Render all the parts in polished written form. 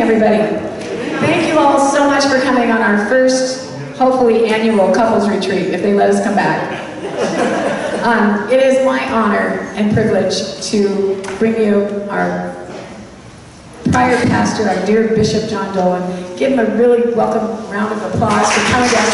everybody. Thank you all so much for coming on our first, hopefully annual couples retreat, if they let us come back. It is my honor and privilege to bring you our prior pastor, our dear Bishop John Dolan. Give him a really welcome round of applause for coming down.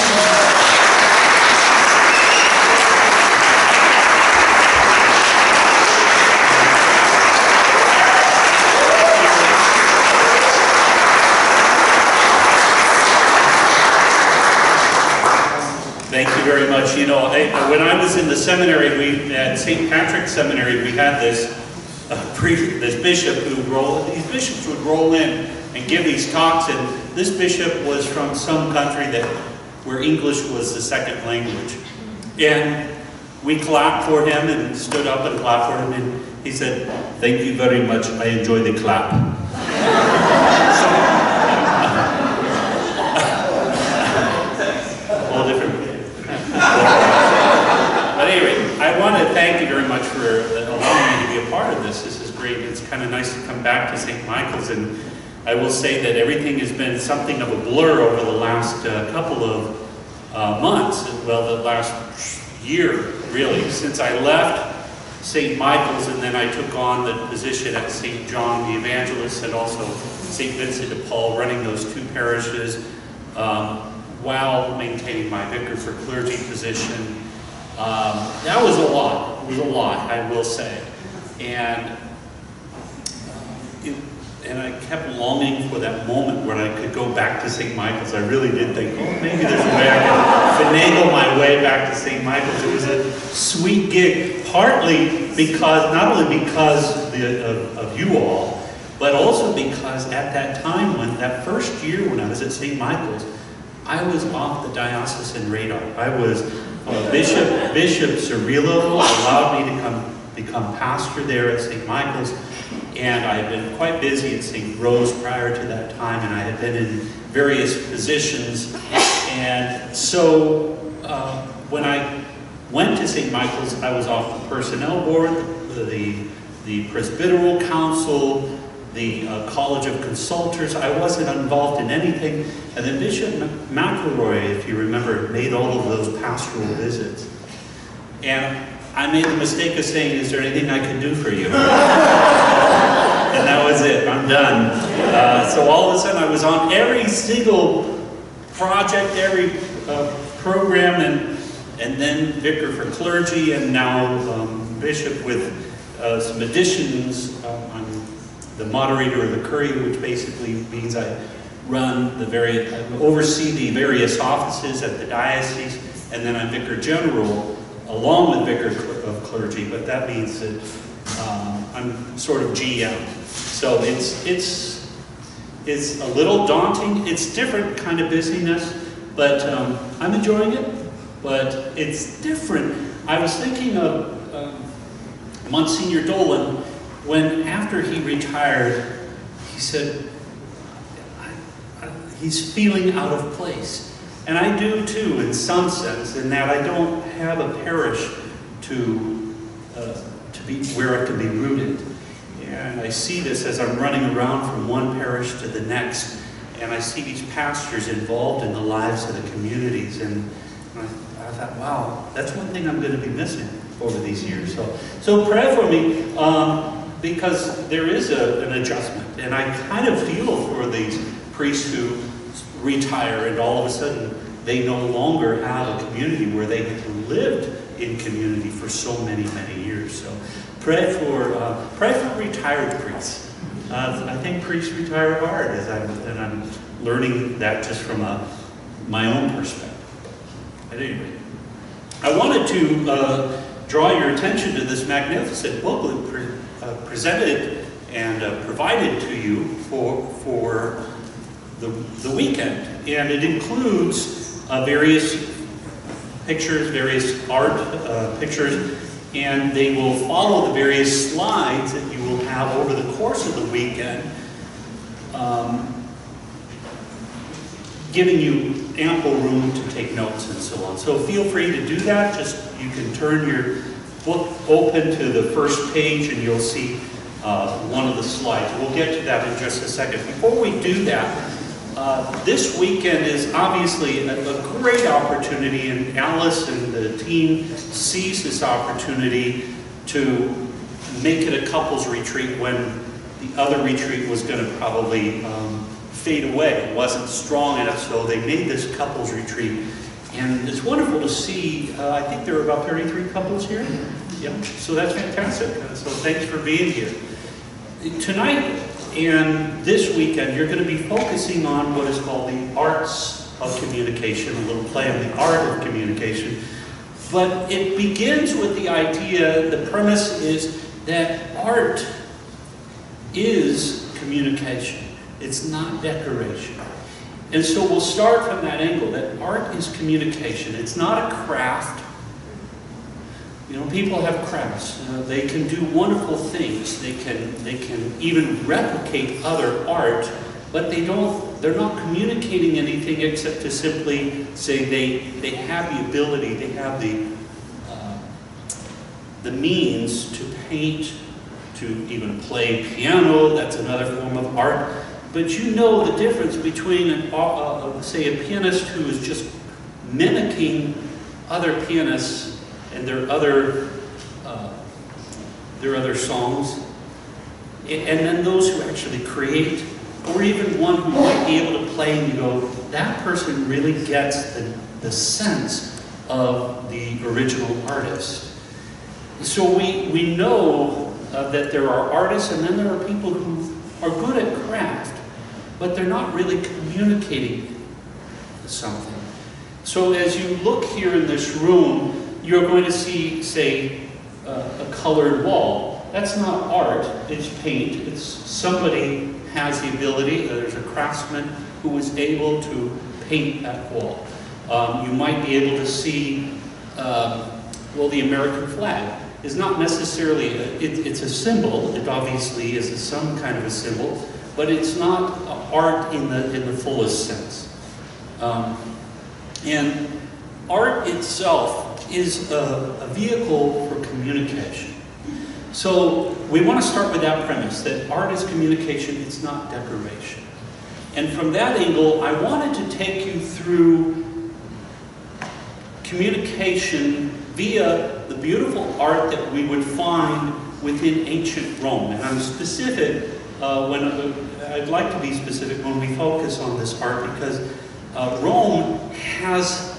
Thank you very much. You know, when I was in the seminary, at St. Patrick's Seminary, we had this bishop these bishops would roll in and give these talks, and this bishop was from some country where English was the second language. And we clapped for him and stood up and clapped for him, and he said, "Thank you very much, I enjoy the clap." All different. But anyway, I want to thank you very much for allowing me to be a part of this. This is great. It's kind of nice to come back to St. Michael's, and I will say that everything has been something of a blur over the last couple of months, well, the last year, really, since I left St. Michael's, and then I took on the position at St. John the Evangelist and also St. Vincent de Paul, running those two parishes, while maintaining my vicar for clergy position. That was a lot. It was a lot, I will say. And I kept longing for that moment where I could go back to St. Michael's. I really did think, oh, maybe there's a way I can finagle my way back to St. Michael's. It was a sweet gig, partly because, not only because of you all, but also because at that time, that first year when I was at St. Michael's, I was off the diocesan radar. I was Bishop Cirillo allowed me to become pastor there at St. Michael's, and I had been quite busy at St. Rose prior to that time, and I had been in various positions. And so when I went to St. Michael's, I was off the personnel board, the Presbyteral Council, the College of Consultors. I wasn't involved in anything. And then Bishop McElroy, if you remember, made all of those pastoral visits. And I made the mistake of saying, "Is there anything I can do for you?" And that was it. I'm done. So all of a sudden I was on every single project, every program, and then vicar for clergy, and now bishop with some additions. I'm the moderator of the Courier, which basically means I oversee the various offices at the diocese, and then I'm vicar general along with vicar of clergy, but that means that I'm sort of GM. So it's a little daunting. It's different kind of busyness, but I'm enjoying it, but it's different. I was thinking of Monsignor Dolan, when after he retired, he said, he's feeling out of place. And I do too, in some sense, in that I don't have a parish to be where I can be rooted. And I see this as I'm running around from one parish to the next, and I see these pastors involved in the lives of the communities, and I thought, wow, that's one thing I'm going to be missing over these years. So pray for me, because there is an adjustment, and I kind of feel for these priests who retire and all of a sudden they no longer have a community where they have lived in community for so many, many years. So pray for retired priests. I think priests retire hard, and I'm learning that just from my own perspective. At any rate, I wanted to draw your attention to this magnificent booklet presented and provided to you for the weekend, and it includes various pictures, various art pictures, and they will follow the various slides that you will have over the course of the weekend, giving you ample room to take notes and so on. So feel free to do that. Just you can turn your book open to the first page, and you'll see one of the slides. We'll get to that in just a second. Before we do that, this weekend is obviously a great opportunity, and Alice and the team sees this opportunity to make it a couples retreat when the other retreat was going to probably fade away. It wasn't strong enough, so they made this couples retreat. And it's wonderful to see, I think there are about 33 couples here. Yep. So that's fantastic. So thanks for being here. Tonight and this weekend, you're going to be focusing on what is called the arts of communication, a little play on the art of communication. But it begins with the idea, the premise is that art is communication. It's not decoration. And so we'll start from that angle, that art is communication. It's not a craft. You know, people have crafts. They can do wonderful things. They can even replicate other art, but they're not communicating anything except to simply say they have the ability, they have the means to paint, to even play piano. That's another form of art. But you know the difference between, say, a pianist who is just mimicking other pianists and their other songs, and then those who actually create, or even one who might be able to play, and you go, that person really gets the sense of the original artist. So we know that there are artists, and then there are people who are good at craft, but they're not really communicating something. So as you look here in this room, you're going to see, say, a colored wall. That's not art, it's paint. It's somebody has the ability, there's a craftsman who is able to paint that wall. You might be able to see, well, the American flag is not necessarily, it's a symbol. It obviously is some kind of a symbol, but it's not art in the fullest sense. And art itself is a vehicle for communication. So we want to start with that premise, that art is communication, it's not decoration. And from that angle, I wanted to take you through communication via the beautiful art that we would find within ancient Rome. And I'm specific, I'd like to be specific when we focus on this art, because Rome has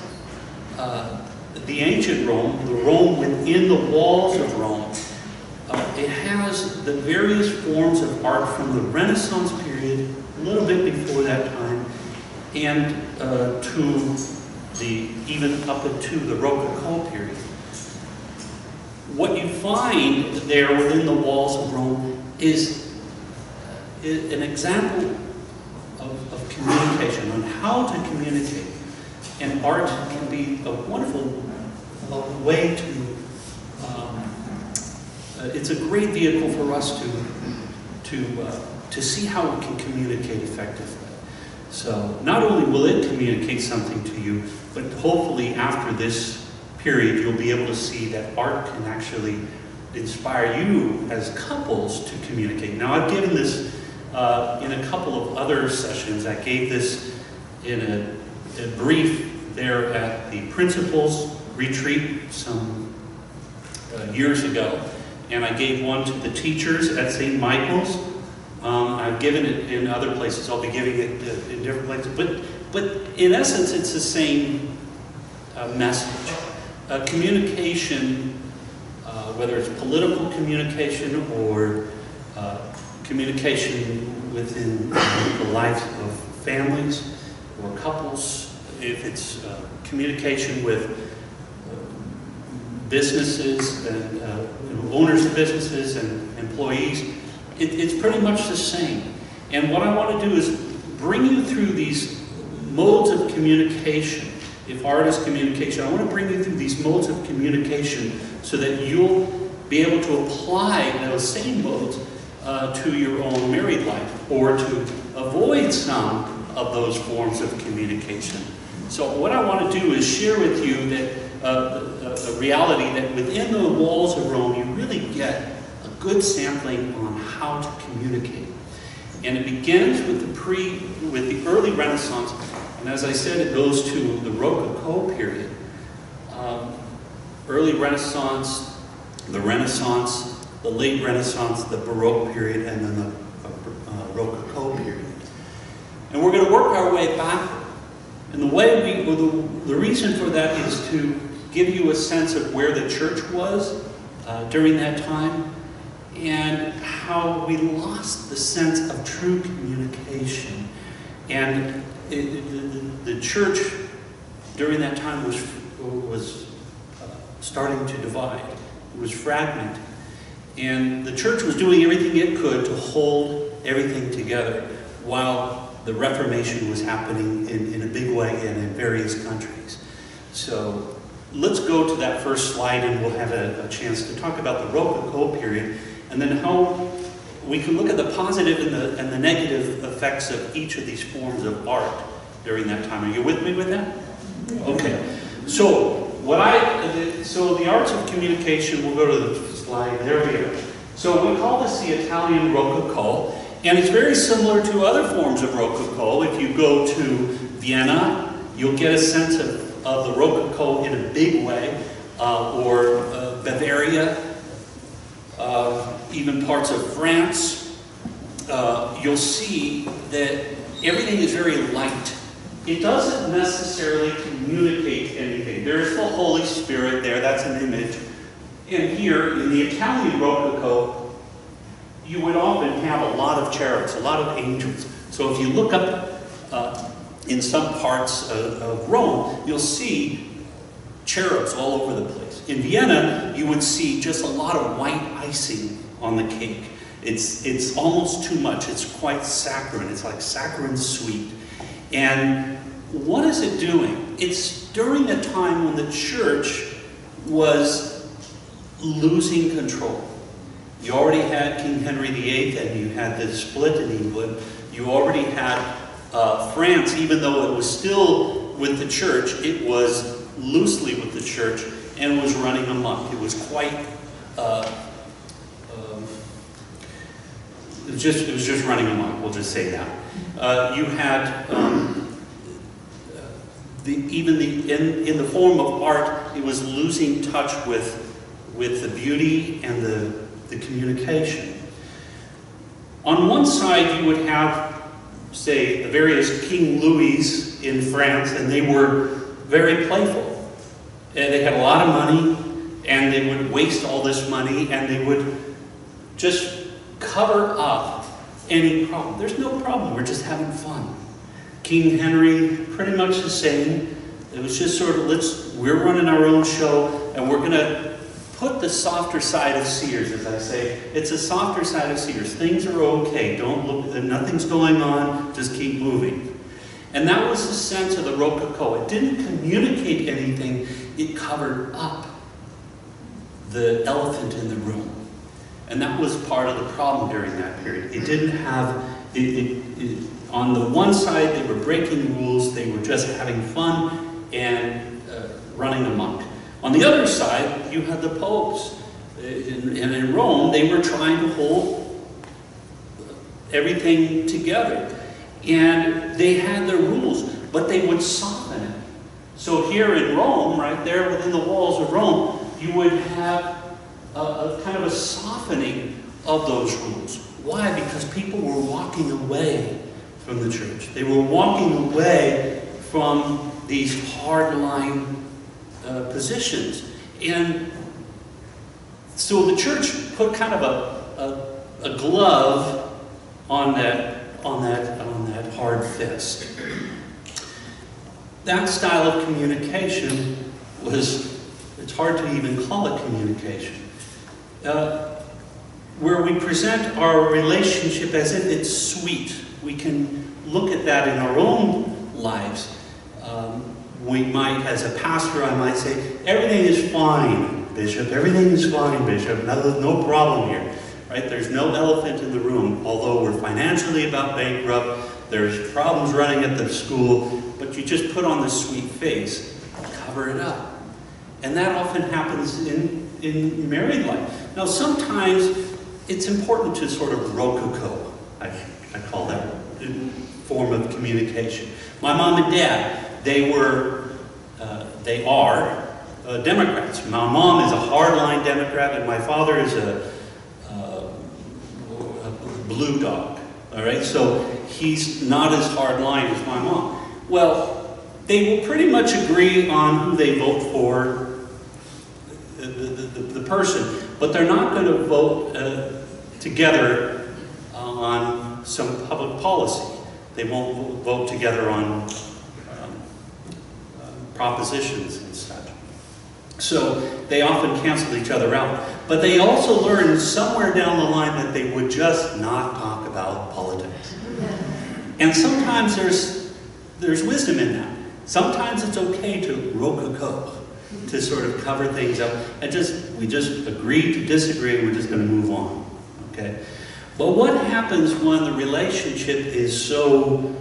the ancient Rome, the Rome within the walls of Rome, it has the various forms of art from the Renaissance period, a little bit before that time, and even up into the Rococo period. What you find there within the walls of Rome is an example of communication, on how to communicate. And art can be a wonderful way to, it's a great vehicle for us to see how we can communicate effectively. So not only will it communicate something to you, but hopefully after this period you'll be able to see that art can actually inspire you as couples to communicate. Now I've given this in a couple of other sessions. I gave this in a brief there at the Principals Retreat some years ago, and I gave one to the teachers at St. Michael's. I've given it in other places. I'll be giving it in different places, but in essence it's the same message. Communication, whether it's political communication or communication within the lives of families or couples, if it's communication with businesses and owners of businesses and employees, it's pretty much the same. And what I want to do is bring you through these modes of communication. If art is communication, I want to bring you through these modes of communication so that you'll be able to apply those same modes to your own married life, or to avoid some of those forms of communication. So what I want to do is share with you that a reality that within the walls of Rome you really get a good sampling on how to communicate. And it begins with the early Renaissance, and as I said, it goes to the Rococo period. Early Renaissance, the Renaissance, the late Renaissance, the Baroque period, and then the Rococo period. And we're going to work our way backward. And the reason for that is to give you a sense of where the church was during that time, and how we lost the sense of true communication. And the church during that time was starting to divide. It was fragmented. And the church was doing everything it could to hold everything together, while the Reformation was happening in a big way and in various countries. So let's go to that first slide, and we'll have a chance to talk about the Rococo period, and then how we can look at the positive and the negative effects of each of these forms of art during that time. Are you with me with that? Okay. So the arts of communication, we'll go to the slide, there we go. So we call this the Italian Rococo, and it's very similar to other forms of Rococo. If you go to Vienna, you'll get a sense of the Rococo in a big way, or Bavaria, even parts of France. You'll see that everything is very light. It doesn't necessarily communicate anything. There is the Holy Spirit there, that's an image. And here, in the Italian Rococo, you would often have a lot of cherubs, a lot of angels. So if you look up in some parts of Rome, you'll see cherubs all over the place. In Vienna, you would see just a lot of white icing on the cake. It's almost too much. It's quite saccharine. It's like saccharine sweet. And what is it doing? It's during a time when the church was losing control. You already had King Henry VIII, and you had the split in England. You already had France, even though it was still with the church, it was loosely with the church and was running amok. It was quite, it was just running amok, we'll just say that. You had, in the form of art, it was losing touch with the beauty and the communication. On one side, you would have, say, the various King Louis in France, and they were very playful. And they had a lot of money, and they would waste all this money, and they would just cover up any problem. There's no problem, we're just having fun. King Henry, pretty much the same. It was just sort of, we're running our own show, and we're going to put the softer side of Sears, as I say. It's a softer side of Sears. Things are okay. Don't look, nothing's going on, just keep moving. And that was the sense of the Rococo. It didn't communicate anything, it covered up the elephant in the room. And that was part of the problem during that period. It didn't have, on the one side, they were breaking rules, they were just having fun and running amok. On the other side, you had the popes. And in Rome, they were trying to hold everything together. And they had their rules, but they would soften it. So here in Rome, right there within the walls of Rome, you would have a kind of a softening of those rules. Why? Because people were walking away from the church. They were walking away from these hardline positions. And so the church put kind of a glove on that hard fist. That style of communication it's hard to even call it communication. Where we present our relationship as if it's sweet. We can look at that in our own lives. We might, as a pastor, I might say, everything is fine, Bishop. Everything is fine, Bishop. No problem here. Right? There's no elephant in the room, although we're financially about bankrupt. There's problems running at the school, but you just put on this sweet face, cover it up. And that often happens in married life. Now, sometimes it's important to sort of rococo, I call that form of communication. My mom and dad, they are Democrats. My mom is a hardline Democrat, and my father is a blue dog. All right, so he's not as hardline as my mom. Well, they will pretty much agree on who they vote for, the person, but they're not going to vote together on some public policy. They won't vote together on propositions and such. So they often cancel each other out. But they also learn somewhere down the line that they would just not talk about politics. And sometimes there's wisdom in that. Sometimes it's okay to rococo, to sort of cover things up, and we just agree to disagree, and we're just going to move on. Okay? But what happens when the relationship is so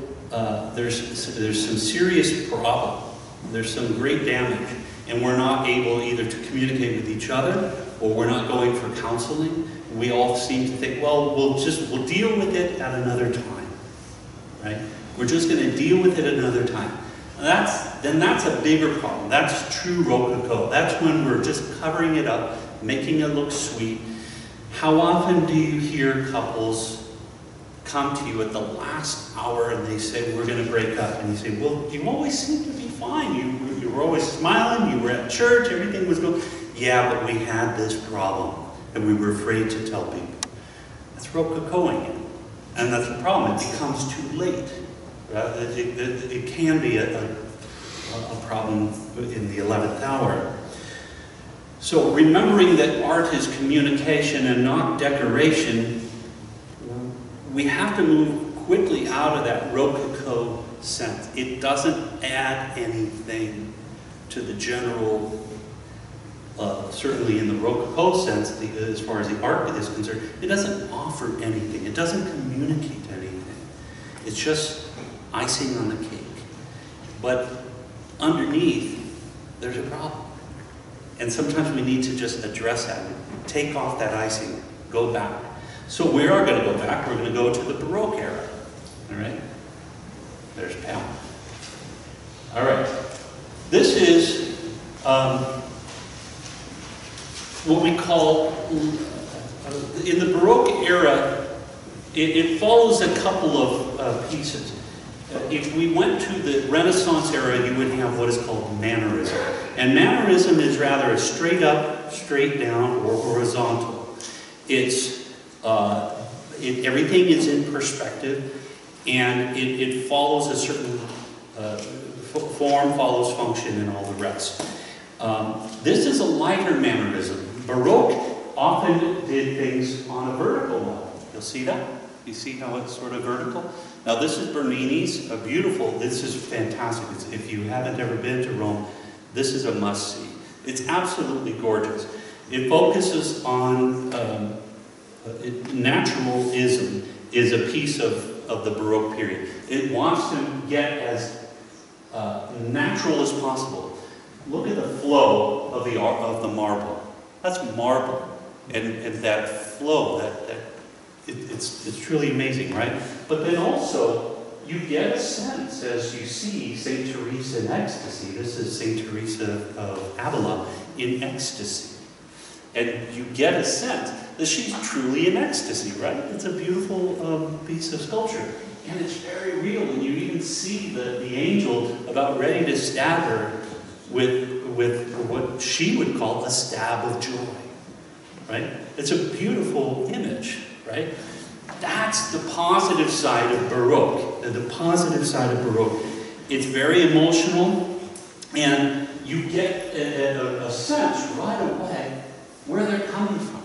there's some serious problem, there's some great damage, and we're not able either to communicate with each other, or we're not going for counseling? We all seem to think, well, we'll deal with it at another time, right? We're just going to deal with it another time. Then that's a bigger problem. That's true rococo. That's when we're just covering it up, making it look sweet. How often do you hear couples come to you at the last hour and they say, we're going to break up? And you say, well, you always seem to be fine. You were always smiling. You were at church. Everything was going. Yeah, but we had this problem, and we were afraid to tell people. That's rococoing it. And that's the problem. It becomes too late. Right? It can be a problem in the 11th hour. So remembering that art is communication and not decoration, we have to move quickly out of that rococo sense. It doesn't add anything to the general, certainly in the rococo sense, as far as the art is concerned, it doesn't offer anything. It doesn't communicate anything. It's just icing on the cake. But underneath, there's a problem. And sometimes we need to just address that, take off that icing, go back. So we are going to go back. We're going to go to the Baroque era. All right? There's Pam. All right. This is what we call, in the Baroque era, it follows a couple of pieces. If we went to the Renaissance era, you would have what is called Mannerism. And Mannerism is rather a straight up, straight down, or horizontal. It's everything is in perspective, and it follows a certain form, follows function, and all the rest. This is a lighter Mannerism. Baroque often did things on a vertical level. You'll see that? You see how it's sort of vertical? Now this is Bernini's, this is fantastic. If you haven't ever been to Rome, this is a must-see. It's absolutely gorgeous. It focuses on, naturalism is a piece of the Baroque period. It wants to get as natural as possible. Look at the flow of the marble. That's marble. And that flow, it's truly amazing, right? But then also, you get a sense as you see St. Teresa in ecstasy. This is St. Teresa of Avila in ecstasy. And you get a sense that she's truly in ecstasy, right? It's a beautiful piece of sculpture. And it's very real. And you even see the angel about ready to stab her with what she would call a stab of joy, right? It's a beautiful image, right? That's the positive side of Baroque. The positive side of Baroque. It's very emotional, and you get a sense right away where they're coming from.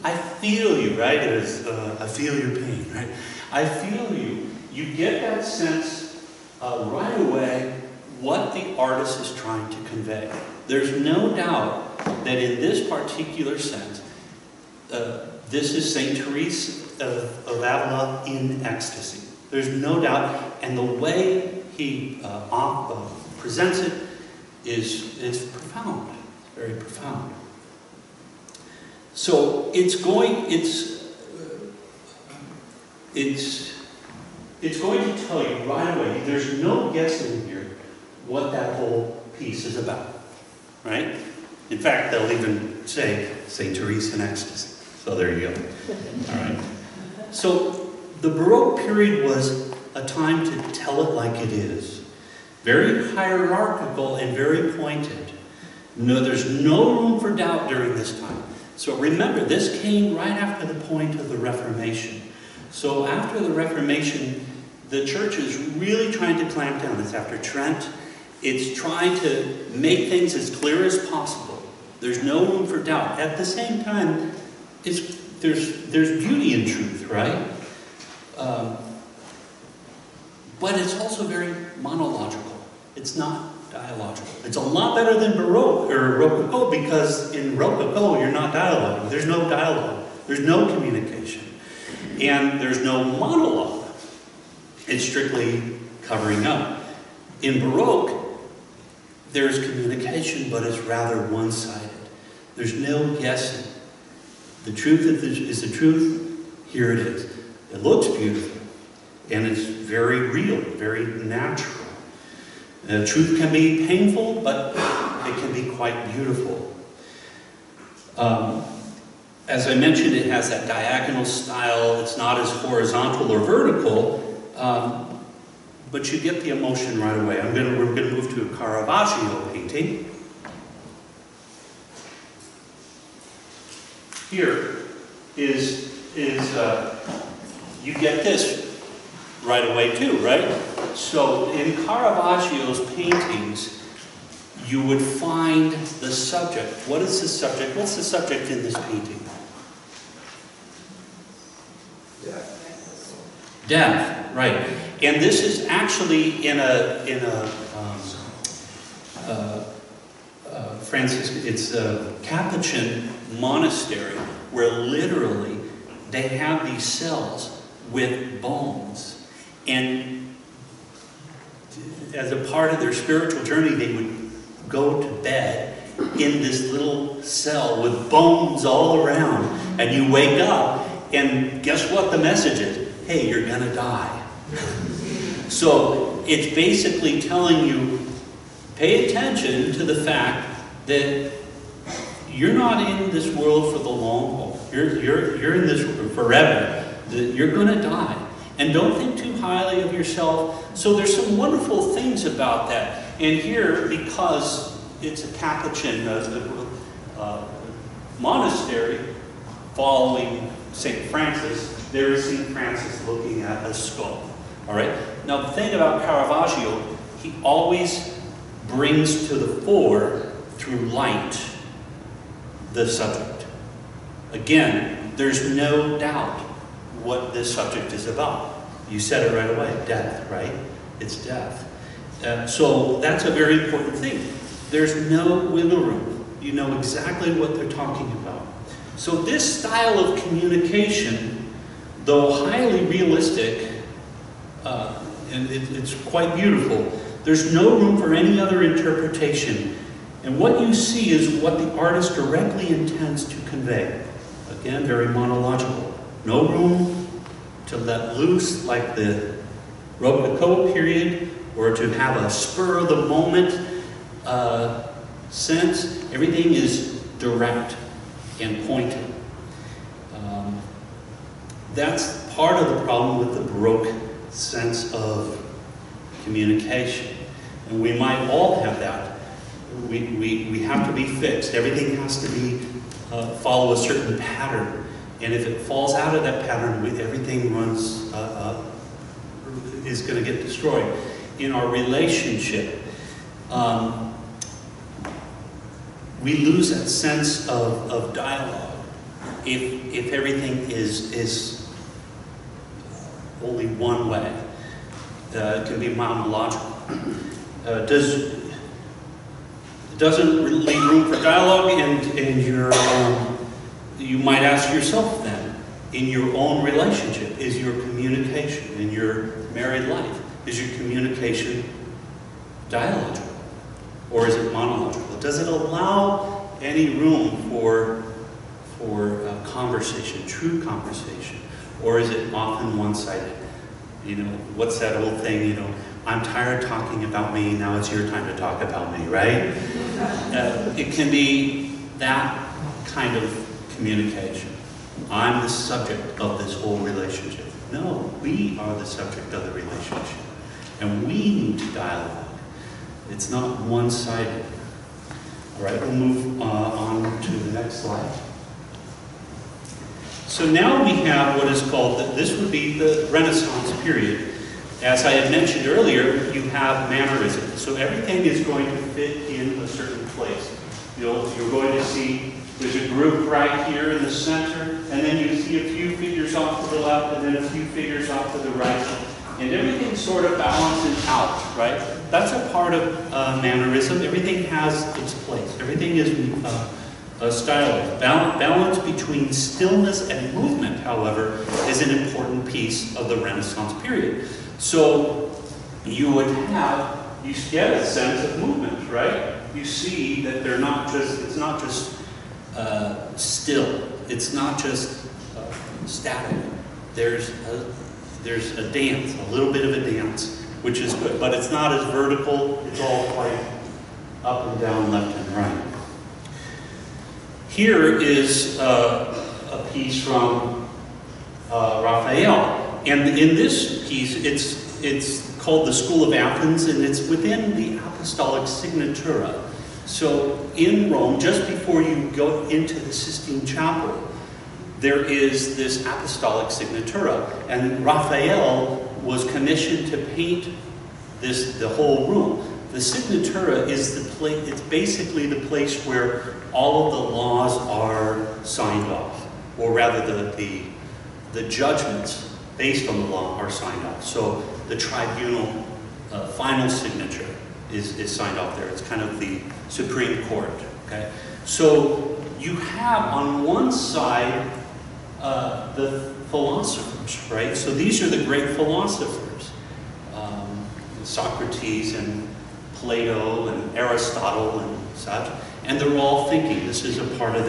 I feel you, right? I feel your pain, right? I feel you. You get that sense right away what the artist is trying to convey. There's no doubt that in this particular sense, this is St. Teresa of Avila in ecstasy. There's no doubt, and the way he presents it is profound. It's very profound. So it's going to tell you right away, there's no guessing here what that whole piece is about, right? In fact, they'll even say, St. Therese in ecstasy. So there you go. All right. So the Baroque period was a time to tell it like it is. Very hierarchical and very pointed. No, there's no room for doubt during this time. So remember, this came right after the point of the Reformation. So after the Reformation, the church is really trying to clamp down. It's after Trent. It's trying to make things as clear as possible. There's no room for doubt. At the same time, there's beauty in truth, right? But it's also very monological. It's not dialogical. It's a lot better than Baroque or Rococo, because in Rococo you're not dialoguing. There's no dialogue. There's no communication. And there's no monologue. It's strictly covering up. In Baroque, there's communication, but it's rather one-sided. There's no guessing. The truth is the truth. Here it is. It looks beautiful, and it's very real, very natural. Truth can be painful, but it can be quite beautiful. As I mentioned, it has that diagonal style. It's not as horizontal or vertical, but you get the emotion right away. We're going to move to a Caravaggio painting. Here is you get this right away too, right? So in Caravaggio's paintings, you would find the subject. What is the subject? What's the subject in this painting? Death. Death, right. And this is actually in a it's a Capuchin monastery where literally they have these cells with bones, and as a part of their spiritual journey they would go to bed in this little cell with bones all around, and you wake up and guess what the message is? Hey, you're gonna die. So it's basically telling you, pay attention to the fact that you're not in this world for the long haul. You're in this forever. You're going to die. And don't think too highly of yourself. So there's some wonderful things about that. And here, because it's a Capuchin monastery following St. Francis, there is St. Francis looking at a skull. All right? Now, the thing about Caravaggio, he always brings to the fore, through light, the subject. Again, there's no doubt what this subject is about. You said it right away, death, right? It's death. So that's a very important thing. There's no wiggle room. You know exactly what they're talking about. So this style of communication, though highly realistic, and it's quite beautiful, there's no room for any other interpretation. And what you see is what the artist directly intends to convey. Again, very monological. No room to let loose like the Rococo period, or to have a spur of the moment sense. Everything is direct and pointed. That's part of the problem with the Baroque sense of communication. And we might all have that. We have to be fixed. Everything has to be follow a certain pattern. And if it falls out of that pattern, everything is going to get destroyed. In our relationship, we lose that sense of dialogue if everything is only one way. It can be monological. Doesn't leave room for dialogue, and you might ask yourself then, in your own relationship, is your communication in your married life, is your communication dialogical, or is it monological? Does it allow any room for conversation, true conversation, or is it often one-sided? You know, what's that old thing, you know, I'm tired talking about me, now it's your time to talk about me, right? It can be that kind of communication. I'm the subject of this whole relationship. No, we are the subject of the relationship. And we need to dialogue. It's not one-sided. All right, we'll move on to the next slide. So now we have what is called, this would be the Renaissance period. As I had mentioned earlier, you have Mannerism. So everything is going to fit in a certain place. You're going to see there's a group right here in the center, and then you see a few figures off to the left, and then a few figures off to the right. And everything sort of balances out, right? That's a part of Mannerism. Everything has its place. Everything is stylized. Balance between stillness and movement, however, is an important piece of the Renaissance period. So you would have, you get a sense of movement, right? You see that they're not just, it's not just still. It's not just static. There's a dance, a little bit of a dance, which is good, but it's not as vertical. It's all quite up and down, left and right. Here is a piece from Raphael, and in this piece, it's called the School of Athens, and it's within the Apostolic Signatura. So in Rome, just before you go into the Sistine Chapel, there is this Apostolic Signatura, and Raphael was commissioned to paint the whole room. The Signatura is the place, it's basically the place where all of the laws are signed off, or rather the judgments based on the law are signed off. So the tribunal final signature is signed off there. It's kind of the Supreme Court, okay? So you have on one side the philosophers, right? So these are the great philosophers, Socrates and Plato and Aristotle and such, and they're all thinking. This is a part of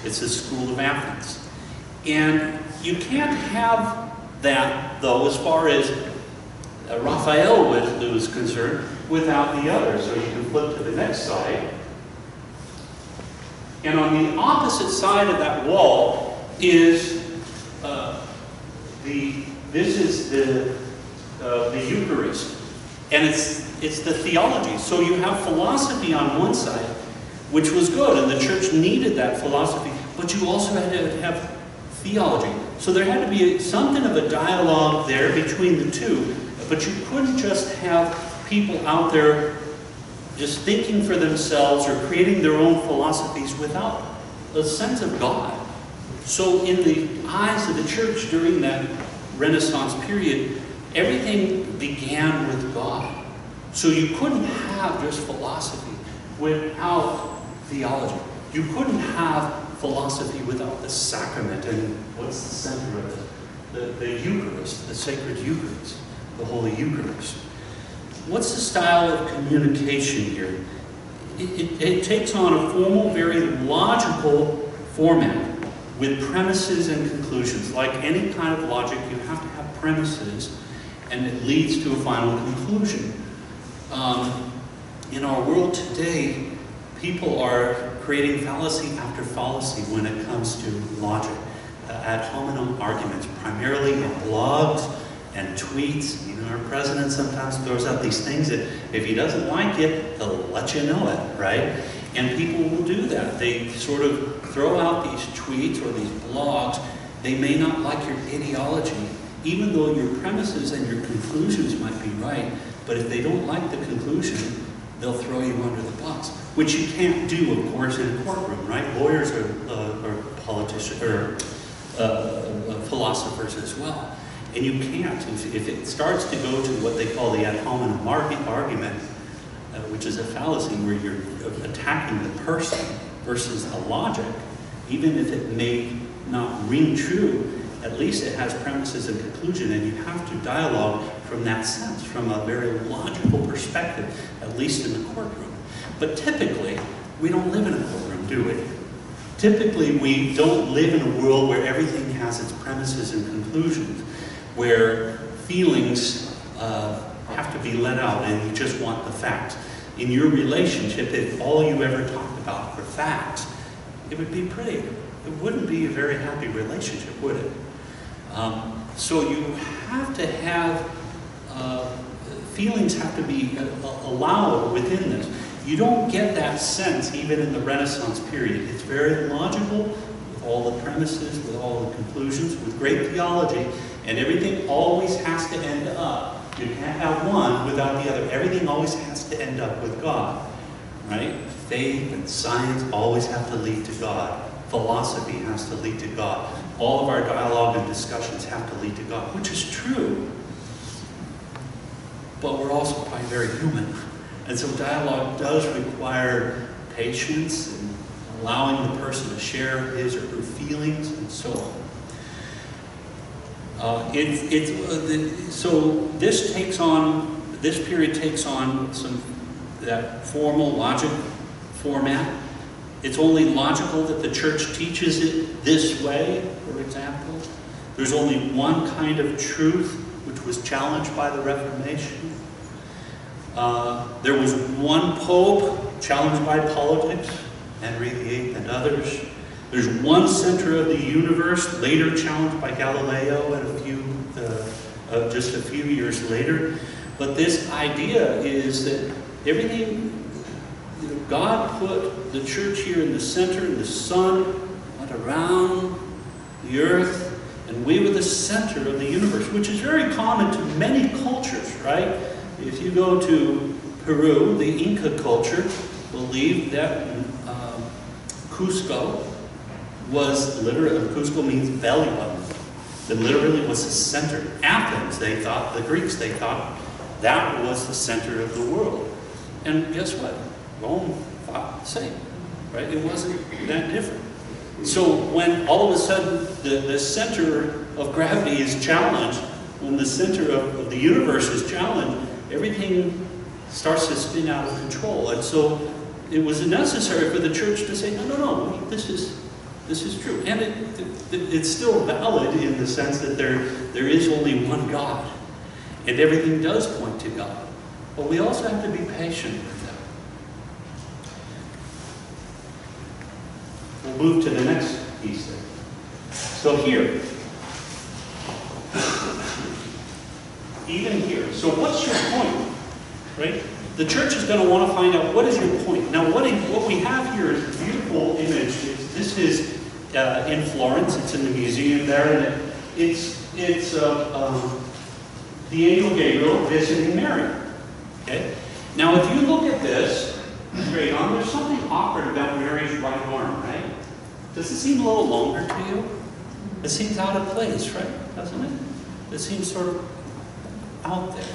it's the School of Athens. And you can't have that, though, as far as Raphael was concerned, without the others. So you can flip to the next slide. And on the opposite side of that wall is this is the Eucharist, and it's the theology. So you have philosophy on one side, which was good, and the church needed that philosophy, but you also had to have theology. So there had to be something of a dialogue there between the two, but you couldn't just have people out there just thinking for themselves or creating their own philosophies without a sense of God. So in the eyes of the church during that Renaissance period, everything began with God. So you couldn't have just philosophy without theology. You couldn't have philosophy without the sacrament. And what's the center of it? The Eucharist, the sacred Eucharist, the Holy Eucharist. What's the style of communication here? It takes on a formal, very logical format with premises and conclusions. Like any kind of logic, you have to have premises, and it leads to a final conclusion. In our world today, people are creating fallacy after fallacy when it comes to logic. Ad hominem arguments, primarily in blogs and tweets. You know, our president sometimes throws out these things that if he doesn't like it, he'll let you know it, right? And people will do that. They sort of throw out these tweets or these blogs. They may not like your ideology, even though your premises and your conclusions might be right. But if they don't like the conclusion, they'll throw you under the bus, which you can't do, of course, in a courtroom, right? Lawyers are politicians or philosophers as well. And you can't, if it starts to go to what they call the ad hominem argument, which is a fallacy where you're attacking the person versus the logic, even if it may not ring true, at least it has premises and conclusion, and you have to dialogue from that sense, from a very logical perspective, at least in the courtroom. But typically, we don't live in a courtroom, do we? typically we don't live in a world where everything has its premises and conclusions, where feelings have to be let out and you just want the facts. In your relationship, if all you ever talked about were facts, it would be pretty. It wouldn't be a very happy relationship, would it? So you have to have, feelings have to be allowed within this. You don't get that sense even in the Renaissance period. It's very logical with all the premises, with all the conclusions, with great theology, and everything always has to end up. You can't have one without the other. Everything always has to end up with God, right? Faith and science always have to lead to God. Philosophy has to lead to God. All of our dialogue and discussions have to lead to God, which is true. But we're also quite very human. And so dialogue does require patience and allowing the person to share his or her feelings and so on. So this period takes on that formal logic format. It's only logical that the church teaches it this way, for example. There's only one kind of truth which was challenged by the Reformation. There was one pope challenged by politics, Henry VIII and others. There's one center of the universe, later challenged by Galileo and just a few years later. But this idea is that everything, God put the church here in the center, and the sun went around the earth, and we were the center of the universe, which is very common to many cultures, right? If you go to Peru, the Inca culture believed that Cusco was literally, Cusco means belly button. It literally was the center. Athens, they thought, the Greeks, they thought that was the center of the world. And guess what? Rome thought the same, right? It wasn't that different. So when all of a sudden the center of gravity is challenged, when the center of the universe is challenged, everything starts to spin out of control. And so it was necessary for the church to say, no, this is true. And it's still valid in the sense that there is only one God. And everything does point to God. But we also have to be patient with that. We'll move to the next piece there. So here, even here. So what's your point? Right? The church is going to want to find out, what is your point? Now what we have here is a beautiful image. This is in Florence. It's in the museum there, and it's the angel Gabriel visiting Mary. Okay? Now if you look at this straight on, there's something awkward about Mary's right arm, right? Does it seem a little longer to you? It seems out of place, right? Doesn't it? It seems sort of out there.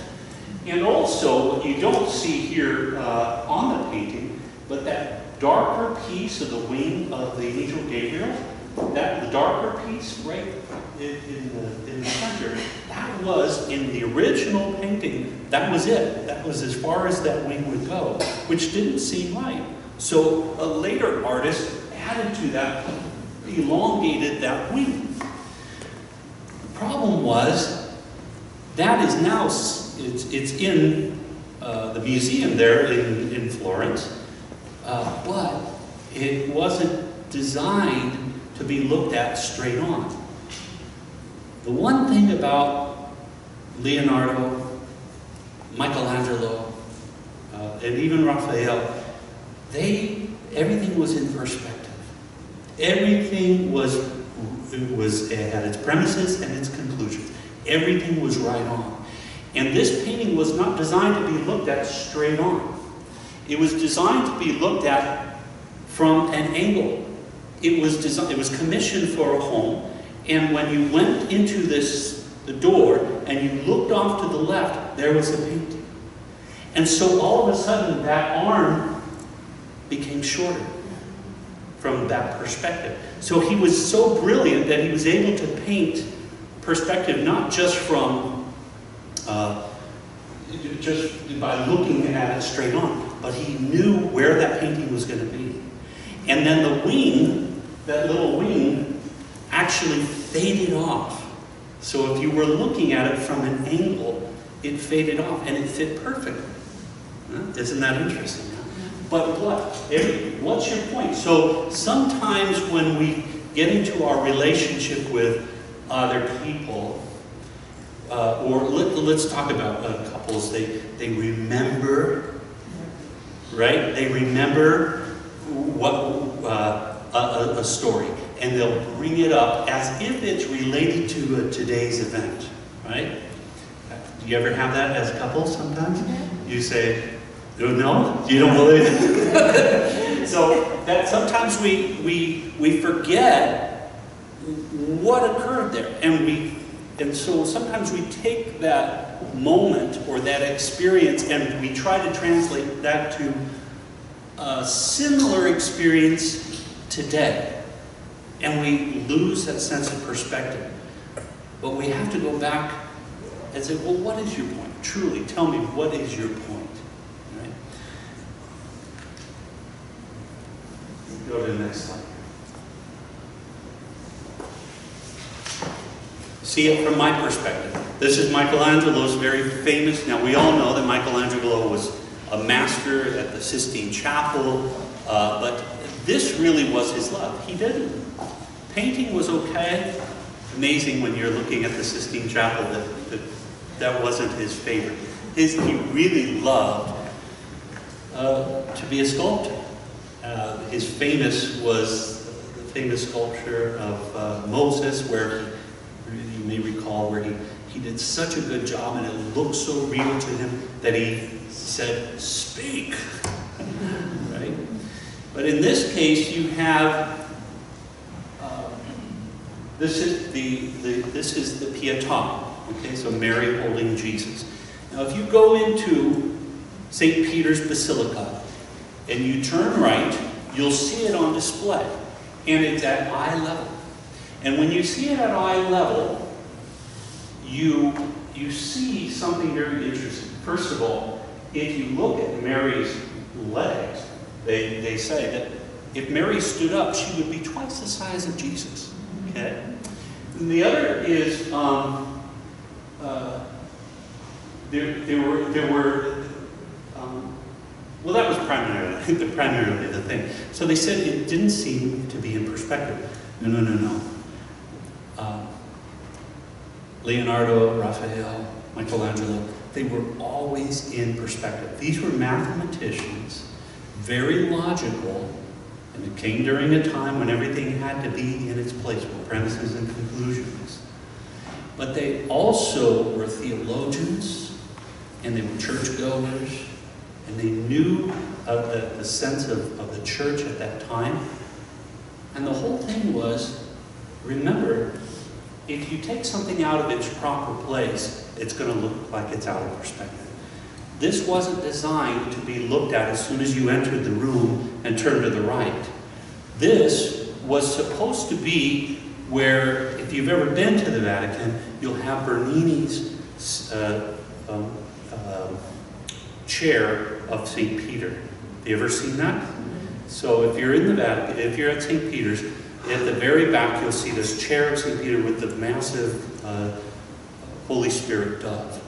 And also, what you don't see here on the painting, but that darker piece of the wing of the angel Gabriel, the darker piece right in the center, that was in the original painting. That was it. That was as far as that wing would go, which didn't seem right. So a later artist added to that, elongated that wing. The problem was that is now, it's in the museum there in Florence, but it wasn't designed to be looked at straight on. The one thing about Leonardo, Michelangelo, and even Raphael, everything was in perspective. Everything it had its premises and its conclusions. Everything was right on. And this painting was not designed to be looked at straight on. It was designed to be looked at from an angle. It was commissioned for a home, and when you went into the door and you looked off to the left, there was a painting. And so all of a sudden that arm became shorter from that perspective. So he was so brilliant that he was able to paint perspective not just from just by looking at it straight on, but he knew where that painting was going to be. And then the wing that little wing actually faded off. So if you were looking at it from an angle, it faded off and it fit perfectly. Isn't that interesting? But what's your point? So sometimes when we get into our relationship with other people, or let's talk about couples, they remember, right? They remember a story, and they'll bring it up as if it's related to today's event, right? Do you ever have that as couples sometimes? You say, no, you don't believe it. So that sometimes we forget what occurred there, and so sometimes we take that moment or that experience and we try to translate that to a similar experience today, and we lose that sense of perspective. But we have to go back and say, well, what is your point? Truly, tell me, what is your point? Right? Go to the next slide. See it from my perspective. This is Michelangelo's very famous. Now, we all know that Michelangelo was a master at the Sistine Chapel, but this really was his love. He didn't. Painting was okay. Amazing when you're looking at the Sistine Chapel that wasn't his favorite. He really loved to be a sculptor. His famous was the famous sculpture of Moses, where you may recall where he did such a good job and it looked so real to him that he said, "Speak." Right? But in this case, you have this is the Pietà. Okay, so Mary holding Jesus. Now, if you go into St. Peter's Basilica and you turn right, you'll see it on display, and it's at eye level. And when you see it at eye level, you see something very interesting. First of all, if you look at Mary's legs, they say that if Mary stood up, she would be twice the size of Jesus. Okay? And the other is well, that was primarily the thing. So they said it didn't seem to be in perspective. No. Leonardo, Raphael, Michelangelo, they were always in perspective. These were mathematicians, very logical, and it came during a time when everything had to be in its place with premises and conclusions. But they also were theologians, and they were churchgoers, and they knew of the sense of the church at that time. And the whole thing was, remember, if you take something out of its proper place, it's going to look like it's out of perspective. This wasn't designed to be looked at as soon as you entered the room and turned to the right. This was supposed to be where, if you've ever been to the Vatican, you'll have Bernini's chair of St. Peter. Have you ever seen that? So if you're in the Vatican, if you're at St. Peter's, at the very back you'll see this chair of St. Peter with the massive Holy Spirit dove.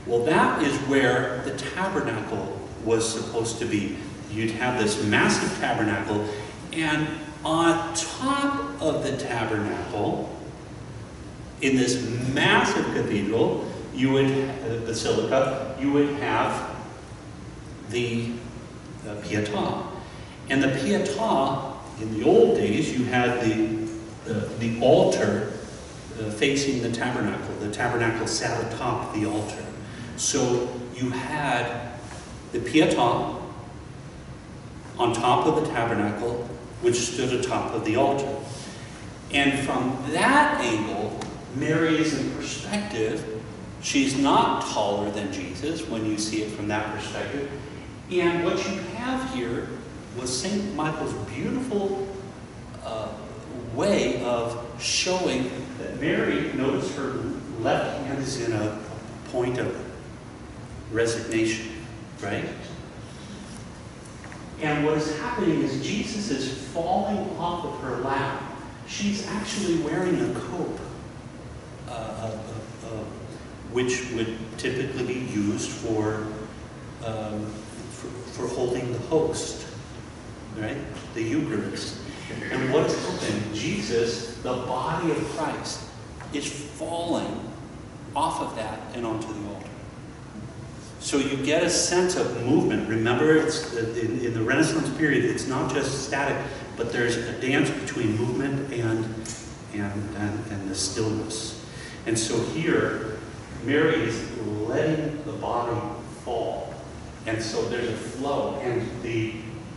Well, that is where the tabernacle was supposed to be. You'd have this massive tabernacle, and on top of the tabernacle, in this massive cathedral, basilica, you would have the Pietà. And the Pietà, in the old days, you had the altar facing the tabernacle. The tabernacle sat atop the altar. So you had the Pietà on top of the tabernacle, which stood atop of the altar. And from that angle, Mary is in perspective. She's not taller than Jesus when you see it from that perspective. And what you have here was St. Michael's beautiful way of showing that Mary, notice her left hand is in a point of resignation, right? And what is happening is Jesus is falling off of her lap. She's actually wearing a cope, which would typically be used for holding the host, right? The Eucharist. And what's happening? Jesus, the body of Christ, is falling off of that and onto the altar. So you get a sense of movement. Remember, it's in the Renaissance period, it's not just static, but there's a dance between movement and the stillness. And so here, Mary is letting the body fall. And so there's a flow, and the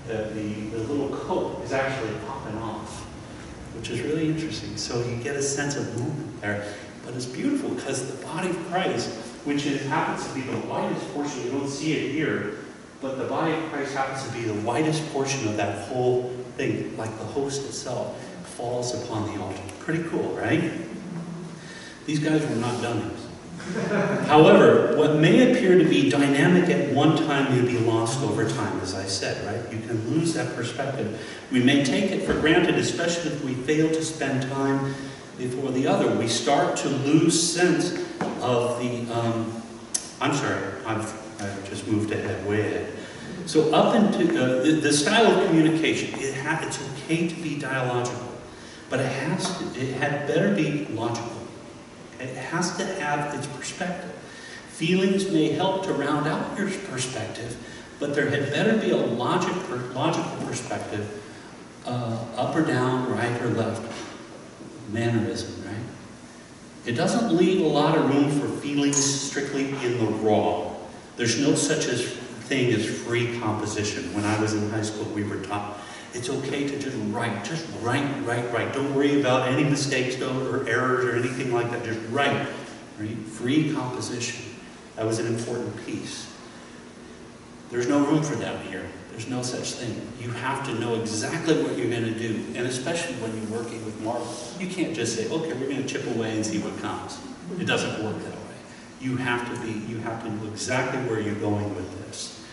little coat is actually popping off, which is really interesting. So you get a sense of movement there. But it's beautiful because the body of Christ, which happens to be the widest portion, you don't see it here, but the body of Christ happens to be the widest portion of that whole thing, like the host itself, falls upon the altar. Pretty cool, right? These guys were not dummies. However, what may appear to be dynamic at one time may be lost over time, as I said, right? You can lose that perspective. We may take it for granted, especially if we fail to spend time before the other. We start to lose sense of the, I'm sorry, I've just moved ahead, way ahead. So up into the style of communication, it's okay to be dialogical, but it had better be logical. It has to have its perspective. Feelings may help to round out your perspective, but there had better be a logical perspective, up or down, right or left. Mannerism, right? It doesn't leave a lot of room for feelings strictly in the raw. There's no such thing as free composition. When I was in high school, we were taught it's okay to just write. Don't worry about any mistakes or errors or anything like that. Just write. Right? Free composition. That was an important piece. There's no room for that here. There's no such thing. You have to know exactly what you're going to do. And especially when you're working with marble. You can't just say, okay, we're going to chip away and see what comes. It doesn't work that way. You have to know exactly where you're going with this.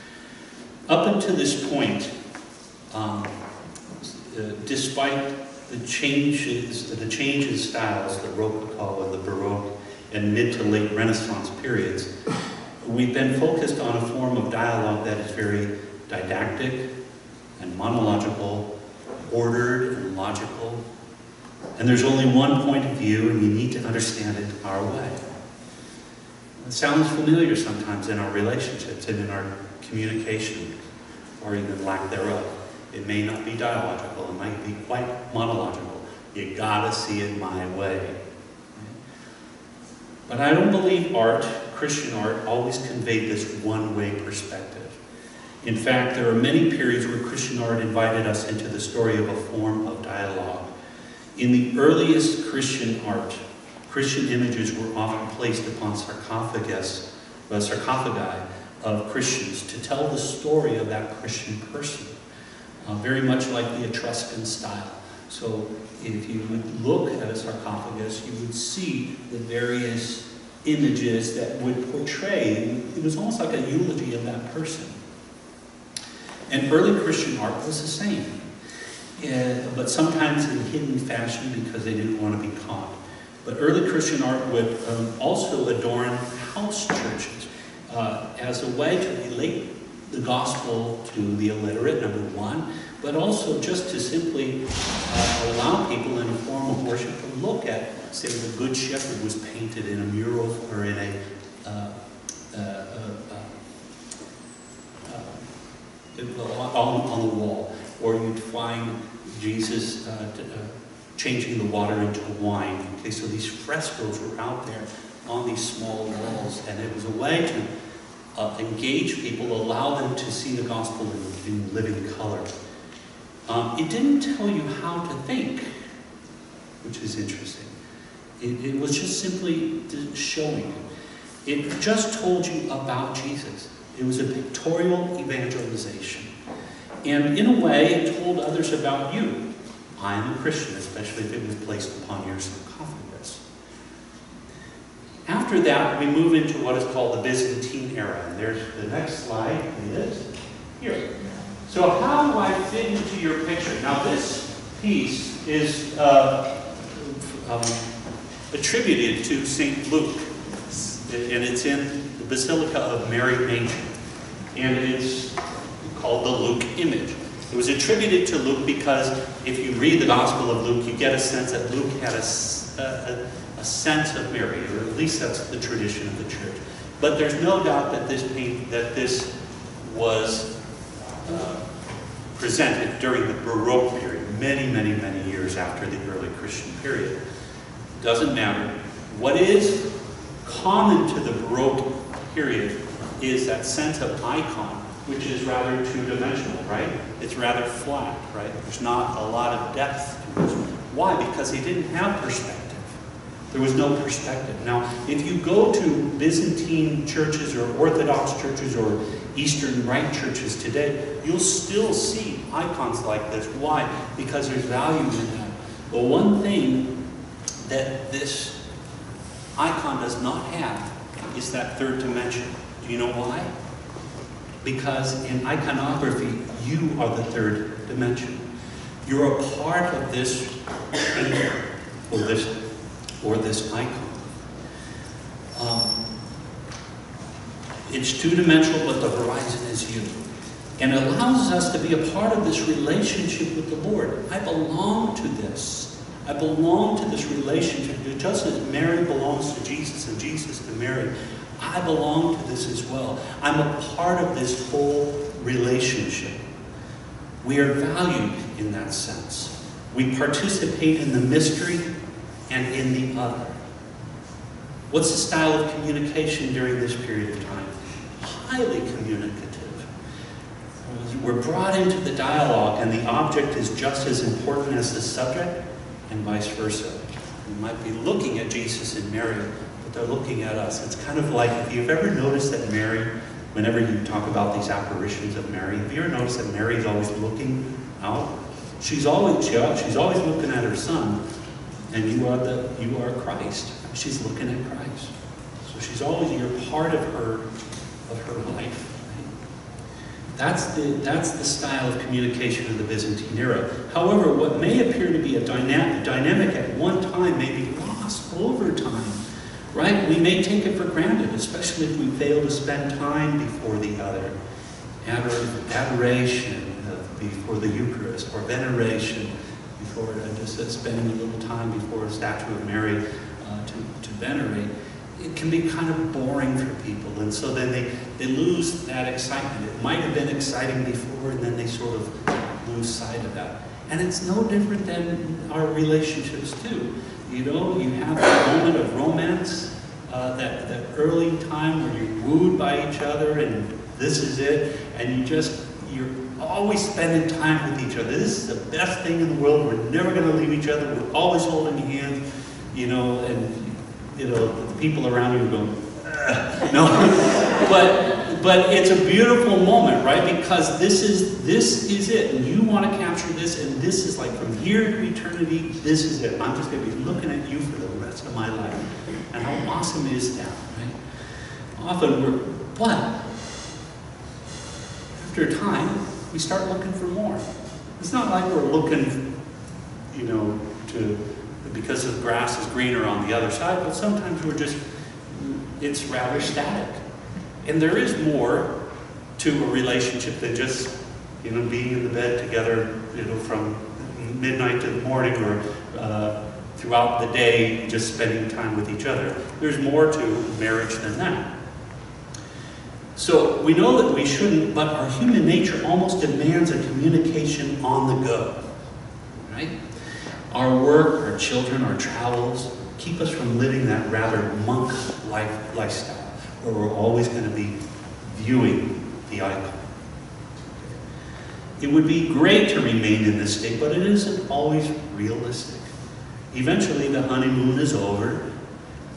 Up until this point, despite the change in styles, the Rococo and the Baroque and mid to late Renaissance periods, we've been focused on a form of dialogue that is very didactic and monological, ordered and logical. And there's only one point of view, and you need to understand it our way. It sounds familiar sometimes in our relationships and in our communication, or even lack thereof. It may not be dialogical, it might be quite monological. You gotta see it my way. But I don't believe Christian art, always conveyed this one-way perspective. In fact, there are many periods where Christian art invited us into the story of a form of dialogue. In the earliest Christian art, Christian images were often placed upon sarcophagi of Christians to tell the story of that Christian person. Very much like the Etruscan style. So if you would look at a sarcophagus, you would see the various images that would portray, it was almost like a eulogy of that person. And early Christian art was the same, but sometimes in hidden fashion because they didn't want to be caught. But early Christian art would also adorn house churches as a way to relate the gospel to the illiterate, number one, but also just to simply allow people in a form of worship to look at, say, the Good Shepherd was painted in a mural or in on the wall, or you'd find Jesus changing the water into wine. Okay, so these frescoes were out there on these small walls, and it was a way to engage people, allow them to see the gospel in living color. It didn't tell you how to think, which is interesting. It was just simply showing you. It just told you about Jesus. It was a pictorial evangelization. And in a way, it told others about you. I am a Christian, especially if it was placed upon your sarcophagus. After that, we move into what is called the Byzantine era. And there's the next slide is here. So how do I fit into your picture? Now this piece is attributed to St. Luke, and it's in the Basilica of Mary Major, and it's called the Luke image. It was attributed to Luke because if you read the Gospel of Luke, you get a sense that Luke had a sense of Mary, or at least that's the tradition of the church. But there's no doubt that this was presented during the Baroque period, many, many, many years after the early Christian period. Doesn't matter. What is common to the Baroque period is that sense of icon, which is rather two-dimensional, right? It's rather flat, right? There's not a lot of depth to it. Why? Because they didn't have perspective. There was no perspective. Now, if you go to Byzantine churches or Orthodox churches or Eastern Rite churches today, you'll still see icons like this. Why? Because there's value in that. But one thing that this icon does not have is that third dimension. Do you know why? Because in iconography, you are the third dimension. You're a part of this or this icon. It's two-dimensional, but the horizon is you. And it allows us to be a part of this relationship with the Lord. I belong to this. I belong to this relationship. Just as Mary belongs to Jesus and Jesus to Mary, I belong to this as well. I'm a part of this whole relationship. We are valued in that sense. We participate in the mystery and in the other. What's the style of communication during this period of time? Highly communicative. We're brought into the dialogue, and the object is just as important as the subject, and vice versa. We might be looking at Jesus and Mary, but they're looking at us. It's kind of like, if you've ever noticed that Mary, whenever you talk about these apparitions of Mary, have you ever noticed that Mary's always looking out? She's always looking at her son, and you are Christ. She's looking at Christ. So she's always, you're part of her life. That's the style of communication of the Byzantine era. However, what may appear to be a dynamic at one time may be lost over time, right? We may take it for granted, especially if we fail to spend time before the other. Adoration before the Eucharist, or veneration before just spending a little time before a statue of Mary to venerate. It can be kind of boring for people, and so then they lose that excitement. It might have been exciting before, and then they sort of lose sight of that. And it's no different than our relationships too. You know, you have that moment of romance, that early time where you're wooed by each other, and this is it, and you're always spending time with each other. This is the best thing in the world. We're never going to leave each other. We're always holding hands, you know, and the people around you are going, ugh. No, but it's a beautiful moment, right? Because this is it, and you want to capture this, and this is like from here to eternity. This is it. I'm just going to be looking at you for the rest of my life. And how awesome is that, right? Often but after a time, we start looking for more. It's not like we're looking, you know, because the grass is greener on the other side, but sometimes it's rather static. And there is more to a relationship than just, you know, being in the bed together, you know, from midnight to the morning, or throughout the day, just spending time with each other. There's more to marriage than that. So we know that we shouldn't, but our human nature almost demands a communication on the go, right? Our work, our children, our travels keep us from living that rather monk lifestyle, where we're always going to be viewing the icon. It would be great to remain in this state, but it isn't always realistic. Eventually the honeymoon is over,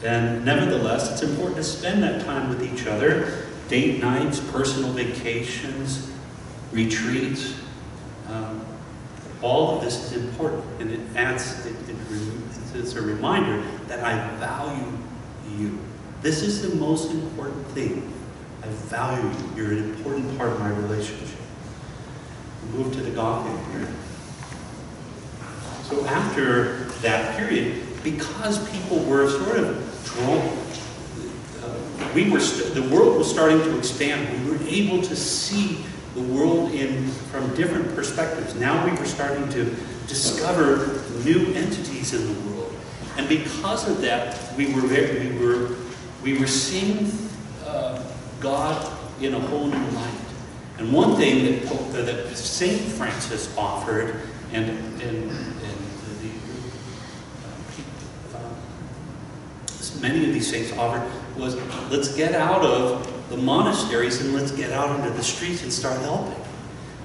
and nevertheless it's important to spend that time with each other. Date nights, personal vacations, retreats. All of this is important, and it's a reminder that I value you. This is the most important thing. I value you. You're an important part of my relationship. move to the Gothic period. So after that period, because people were sort of drawn, the world was starting to expand. We were able to see the world from different perspectives. Now we were starting to discover new entities in the world, and because of that, we were seeing God in a whole new light. And one thing that Saint Francis offered, many of these saints offered, was let's get out of the monasteries and let's get out into the streets and start helping.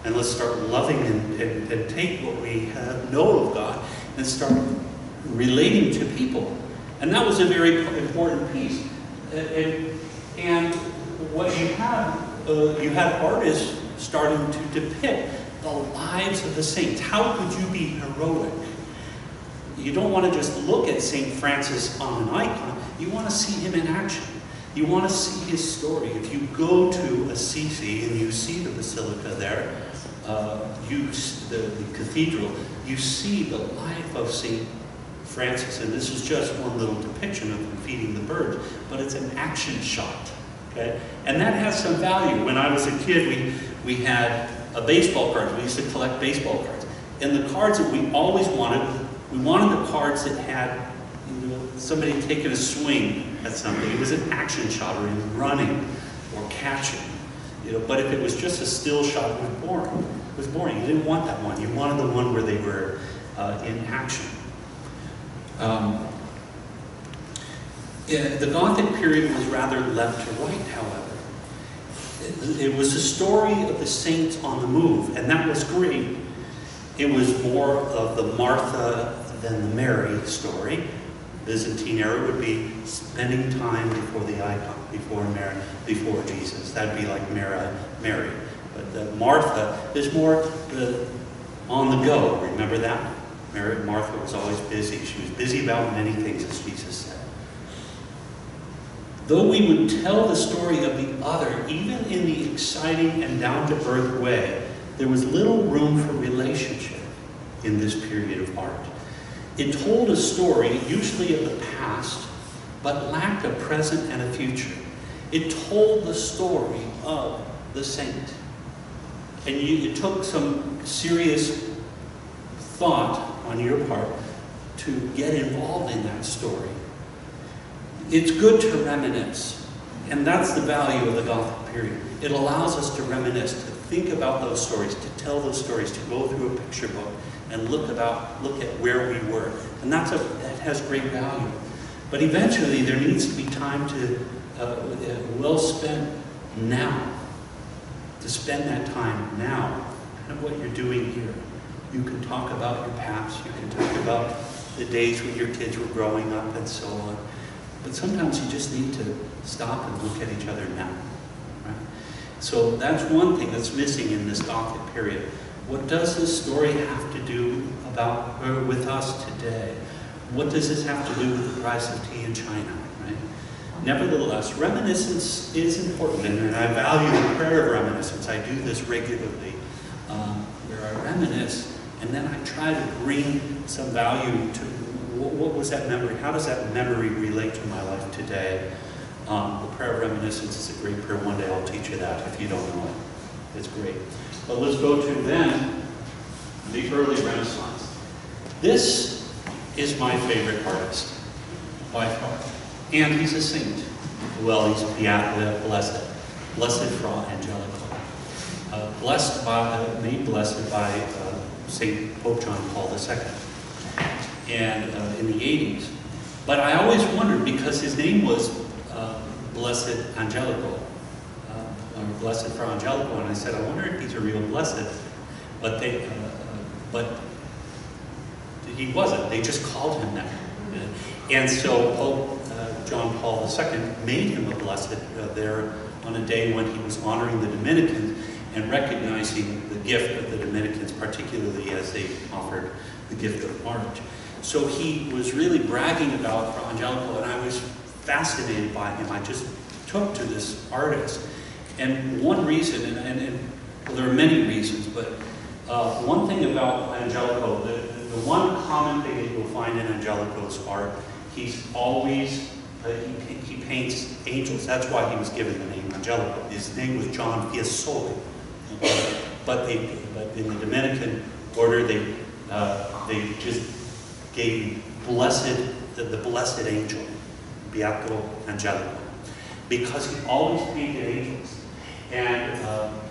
And let's start loving and take what we know of God and start relating to people. And that was a very important piece. And what you had artists starting to depict the lives of the saints. How could you be heroic? You don't want to just look at St. Francis on an icon. You want to see him in action. You want to see his story. If you go to Assisi and you see the basilica there, the cathedral, you see the life of St. Francis. And this is just one little depiction of him feeding the birds, but it's an action shot. Okay? And that has some value. When I was a kid, we had baseball cards. We used to collect baseball cards. And the cards that we always wanted, we wanted the cards that had somebody taking a swing at something. It was an action shot, or he was running or catching. But if it was just a still shot, it was boring. It was boring. You didn't want that one. You wanted the one where they were in action. The Gothic period was rather left to right, however. It was a story of the saints on the move, and that was great. It was more of the Martha than the Mary story. Byzantine era would be spending time before the icon, before Jesus. That'd be like Mary. But the Martha is more on the go. Remember that? Martha was always busy. She was busy about many things, as Jesus said. Though we would tell the story of the other, even in the exciting and down-to-earth way, there was little room for relationship in this period of art. It told a story, usually of the past, but lacked a present and a future. It told the story of the saint. And it took some serious thought on your part to get involved in that story. It's good to reminisce, and that's the value of the Gothic period. It allows us to reminisce, to think about those stories, to tell those stories, to go through a picture book and look at where we were. And that has great value. But eventually there needs to be time to well spent now, to spend that time now, kind of what you're doing here. You can talk about your past, you can talk about the days when your kids were growing up and so on. But sometimes you just need to stop and look at each other now. Right? So that's one thing that's missing in this Gothic period. What does this story have to do with us today? What does this have to do with the price of tea in China? Right? Nevertheless, reminiscence is important, and I value the prayer of reminiscence. I do this regularly, where I reminisce, and then I try to bring some value to what was that memory? How does that memory relate to my life today? The prayer of reminiscence is a great prayer. One day I'll teach you that if you don't know it. It's great. But let's go to then the early Renaissance. This is my favorite artist by far. And he's a saint. Well, he's blessed. Blessed Fra Angelico. Made blessed by St. Pope John Paul II. And in the 80s. But I always wondered, because his name was Blessed Angelico, or Blessed Fra Angelico, and I said, I wonder if he's a real blessed. But he wasn't. They just called him that. And so Pope John Paul II made him a blessed there on a day when he was honoring the Dominicans and recognizing the gift of the Dominicans, particularly as they offered the gift of marriage. So he was really bragging about Fra Angelico, and I was fascinated by him. I just took to this artist. And one reason, and well, there are many reasons, but One thing about Angelico, the one common thing that you'll find in Angelico's art, he's always, he paints angels. That's why he was given the name Angelico. His name was John Fiesole. But in the Dominican order, they just gave the blessed angel, Beato Angelico, because he always painted angels. And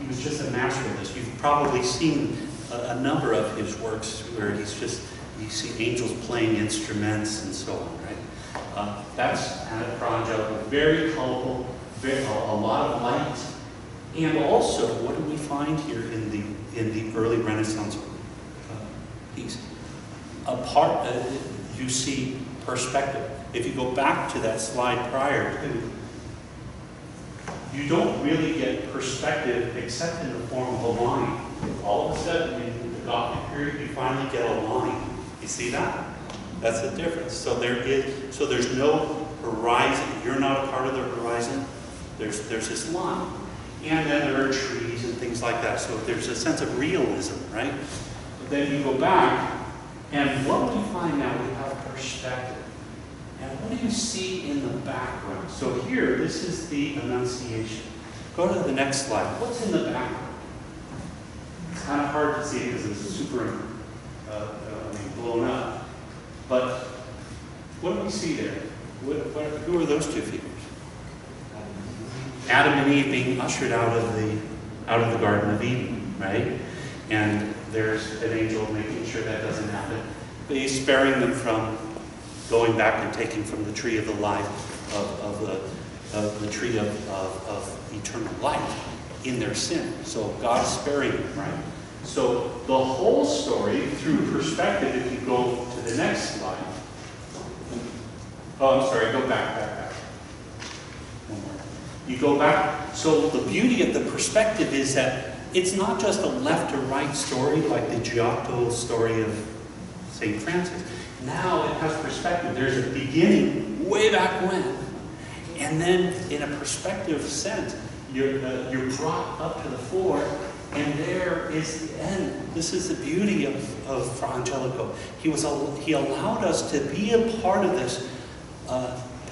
he was just a master of this. You've probably seen a number of his works where you see angels playing instruments and so on, right? That's Fra Angelico. Very colorful, a lot of light. And also, what do we find here in the early Renaissance piece? You see perspective. If you go back to that slide prior to, you don't really get perspective except in the form of a line. All of a sudden, in the Gothic period, you finally get a line. You see that? That's the difference. So there's no horizon. You're not a part of the horizon. There's this line. And then there are trees and things like that. So there's a sense of realism, right? But then you go back, and what do you find now? We have perspective. And what do you see in the background? So here, this is the Annunciation. Go to the next slide. What's in the background? It's kind of hard to see because it's super blown up. But what do we see there? Who are those two figures? Adam and Eve being ushered out of the Garden of Eden, right? And there's an angel making sure that doesn't happen. But he's sparing them from going back and taking from the tree of the life of the tree of eternal life in their sin. So God's sparing them, right? So the whole story through perspective, if you go to the next slide. Oh, I'm sorry, go back. One more. You go back. So the beauty of the perspective is that it's not just a left to right story like the Giotto story of St. Francis. Now it has perspective. There's a beginning way back when. And then in a perspective sense, you're brought up to the fore, and there is the end. This is the beauty of Fra Angelico. He allowed us to be a part of this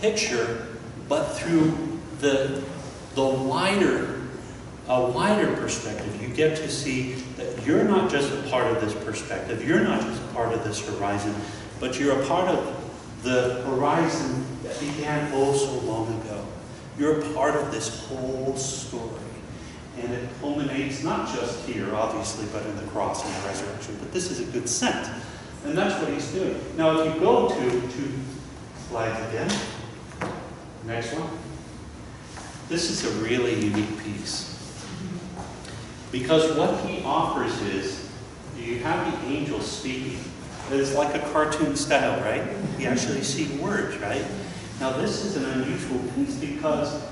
picture, but through the wider perspective. You get to see that you're not just a part of this perspective, you're not just a part of this horizon, but you're a part of the horizon that began oh so long ago. You're a part of this whole story. And it culminates not just here, obviously, but in the cross and the resurrection. But this is a good scent. And that's what he's doing. Now, if you go to 2 slides again, next one. This is a really unique piece. Because what he offers is, you have the angel speaking. It's like a cartoon style, right? You actually see words, right? Now this is an unusual piece because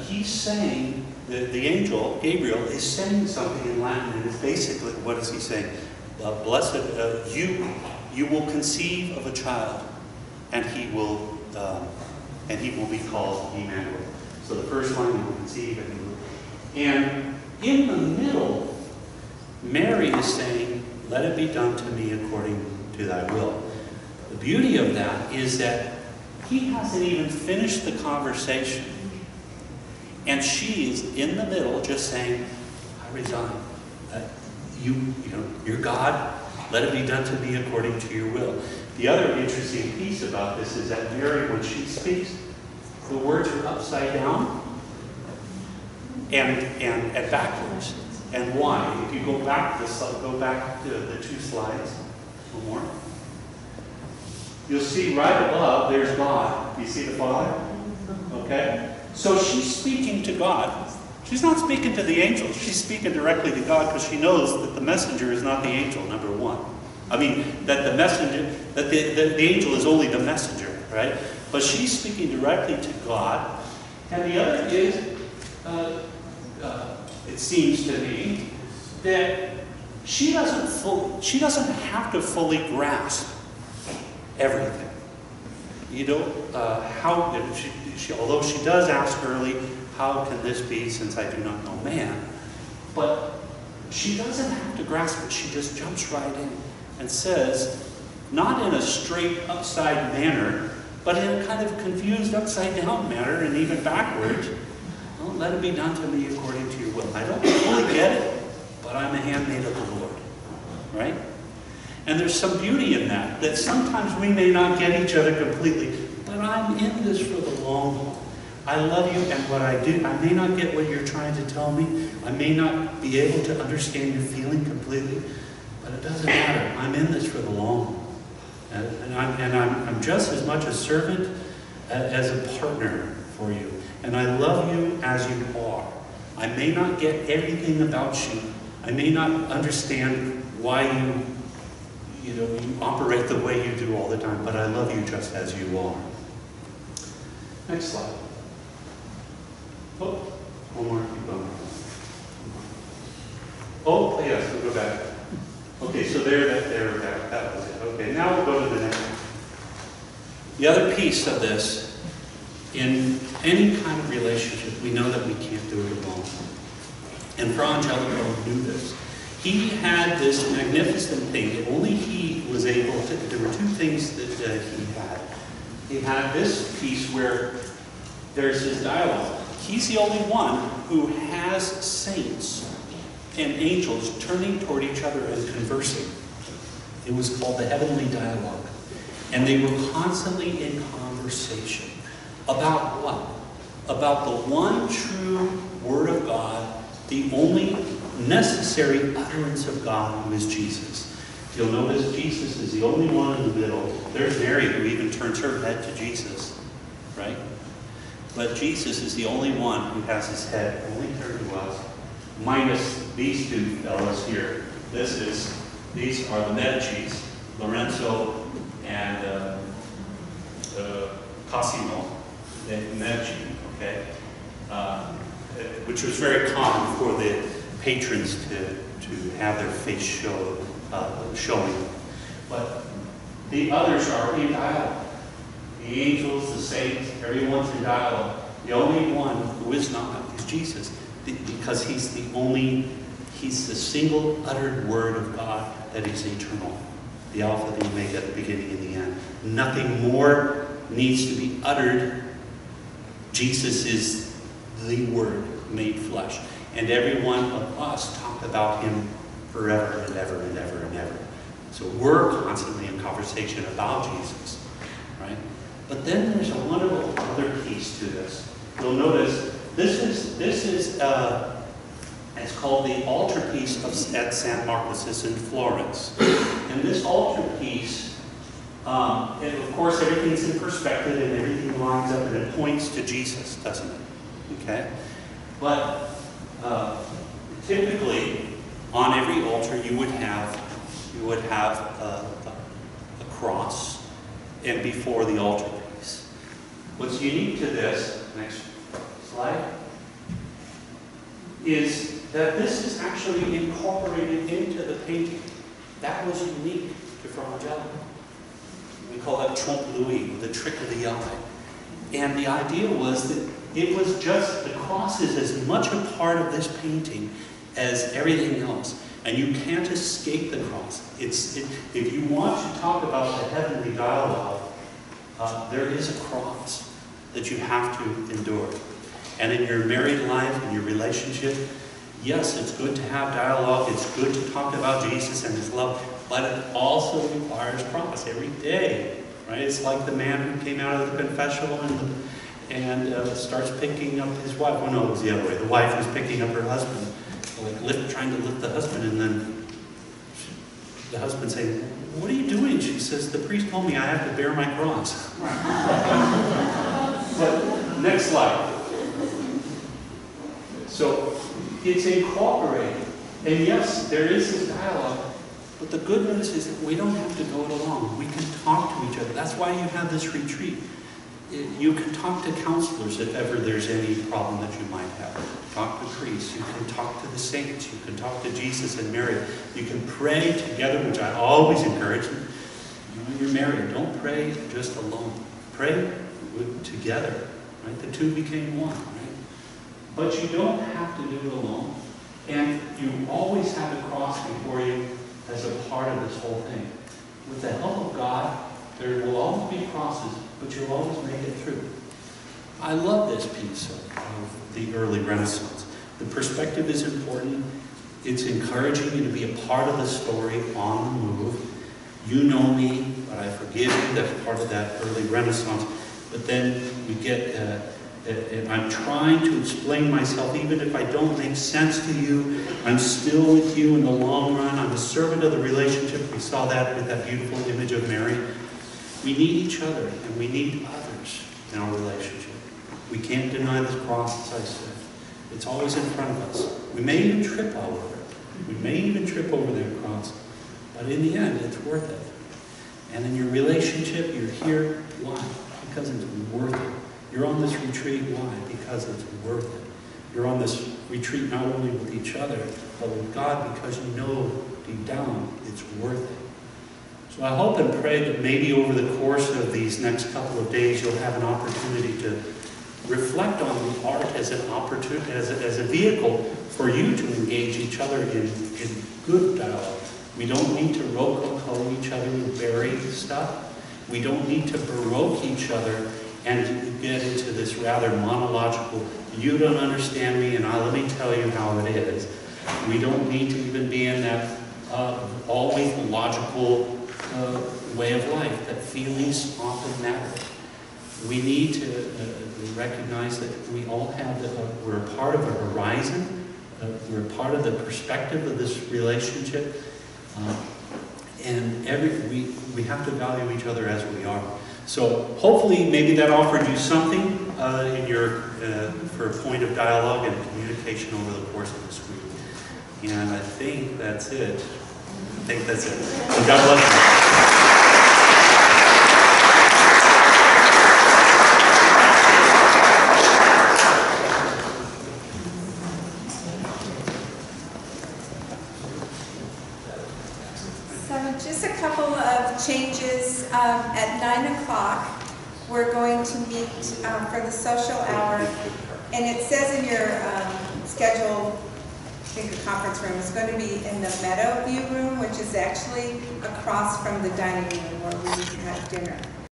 he's saying, the angel, Gabriel, is saying something in Latin, and it's basically, what is he saying? Blessed, you will conceive of a child, and he will be called Emmanuel. So the first line, you will conceive, and in the middle, Mary is saying, let it be done to me according to thy will. The beauty of that is that he hasn't even finished the conversation. And she is in the middle just saying, I resign. You're God. Let it be done to me according to your will. The other interesting piece about this is that Mary, when she speaks, the words are upside down and backwards. And why? If you go back to the 2 slides, one more. You'll see right above, there's God. You see the Father? Okay? So she's speaking to God. She's not speaking to the angel. She's speaking directly to God because she knows that the messenger is not the angel, number one. I mean, that the messenger, that the angel is only the messenger, right? But she's speaking directly to God. And the other is, it seems to me, that she doesn't have to fully grasp everything. Although she does ask early, how can this be since I do not know man? But she doesn't have to grasp it. She just jumps right in and says, not in a straight upside manner, but in a kind of confused upside down manner and even backwards. Well, let it be done to me according to your will. I don't fully get it, but I'm a handmaid of the Lord. Right? And there's some beauty in that, that sometimes we may not get each other completely, but I'm in this for the long haul. I love you, and what I do, I may not get what you're trying to tell me. I may not be able to understand your feeling completely, but it doesn't matter. I'm in this for the long haul. And I'm just as much a servant as a partner for you. And I love you as you are. I may not get everything about you. I may not understand why you operate the way you do all the time, but I love you just as you are. Next slide. Oh, one more, keep going. Oh, yes, we'll go back. Okay, so that was it. Okay, now we'll go to the next one. The other piece of this, in any kind of relationship, we know that we can't do it alone. And Fra Angelico knew this. He had this magnificent thing that only he was able to. There were two things that he had. He had this piece where there's his dialogue. He's the only one who has saints and angels turning toward each other and conversing. It was called the heavenly dialogue. And they were constantly in conversation. About what? About the one true Word of God, the only necessary utterance of God, who is Jesus. You'll notice Jesus is the only one in the middle. There's Mary, who even turns her head to Jesus, right? But Jesus is the only one who has his head only turned to us, minus these two fellows here. These are the Medicis, Lorenzo and Cosimo de Medici, okay? Which was very common for the patrons to have their face showing. But the others are in dialogue. The angels, the saints, everyone's in dialogue. The only one who is not is Jesus, because he's the single uttered Word of God that is eternal. The Alpha, the Omega, the beginning and the end. Nothing more needs to be uttered. Jesus is the Word made flesh. And every one of us talk about him forever and ever and ever and ever. So we're constantly in conversation about Jesus, right? But then there's a wonderful other piece to this. You'll notice this is it's called the altarpiece at San Marcos. It's in Florence. And this altarpiece, and of course everything's in perspective and everything lines up and it points to Jesus, doesn't it? Okay? But typically on every altar you would have a cross, and before the altarpiece. What's unique to this, next slide, is that this is actually incorporated into the painting. That was unique to Fra Angelico. We call that trompe-l'oeil, the trick of the eye. And the idea was that it was just, the cross is as much a part of this painting as everything else. And you can't escape the cross. If you want to talk about the heavenly dialogue, there is a cross that you have to endure. And in your married life, in your relationship, yes, it's good to have dialogue. It's good to talk about Jesus and his love, but it also requires cross every day, right? It's like the man who came out of the confessional and starts picking up his wife. Oh no, it was the other way. The wife was picking up her husband, like trying to lift the husband, and then the husband saying, "What are you doing?" She says, "The priest told me I have to bear my cross." But next slide. So it's incorporated. And yes, there is this dialogue, but the good news is that we don't have to go it alone. We can talk to each other. That's why you have this retreat. You can talk to counselors if ever there's any problem that you might have. Talk to priests. You can talk to the saints. You can talk to Jesus and Mary. You can pray together, which I always encourage. When you're married, don't pray just alone. Pray together. Right? The two became one. Right? But you don't have to do it alone. And you always have the cross before you as a part of this whole thing. With the help of God, there will always be crosses, but you'll always make it through. I love this piece of the early Renaissance. The perspective is important. It's encouraging you to be a part of the story on the move. You know me, but I forgive you. That's part of that early Renaissance. But then you get, and I'm trying to explain myself, even if I don't make sense to you. I'm still with you in the long run. I'm a servant of the relationship. We saw that with that beautiful image of Mary. We need each other, and we need others in our relationship. We can't deny this cross, as I said. It's always in front of us. We may even trip over it. We may even trip over that cross. But in the end, it's worth it. And in your relationship, you're here. Why? Because it's worth it. You're on this retreat. Why? Because it's worth it. You're on this retreat not only with each other, but with God, because you know deep down it's worth it. So I hope and pray that maybe over the course of these next couple of days, you'll have an opportunity to reflect on the art as an opportunity, as a vehicle for you to engage each other in good dialogue. We don't need to rococo each other with buried stuff. We don't need to baroque each other and get into this rather monological, you don't understand me and let me tell you how it is. We don't need to even be in that always logical way of life, that feelings often matter. We need to recognize that we all have, we're a part of a horizon, we're a part of the perspective of this relationship, and we have to value each other as we are. So hopefully maybe that offered you something in your, for a point of dialogue and communication over the course of this week. And I think that's it. And God bless you. Just a couple of changes. At 9 o'clock, we're going to meet for the social hour, and it says in your schedule, I think the conference room is going to be in the Meadow View room, which is actually across from the dining room where we have dinner.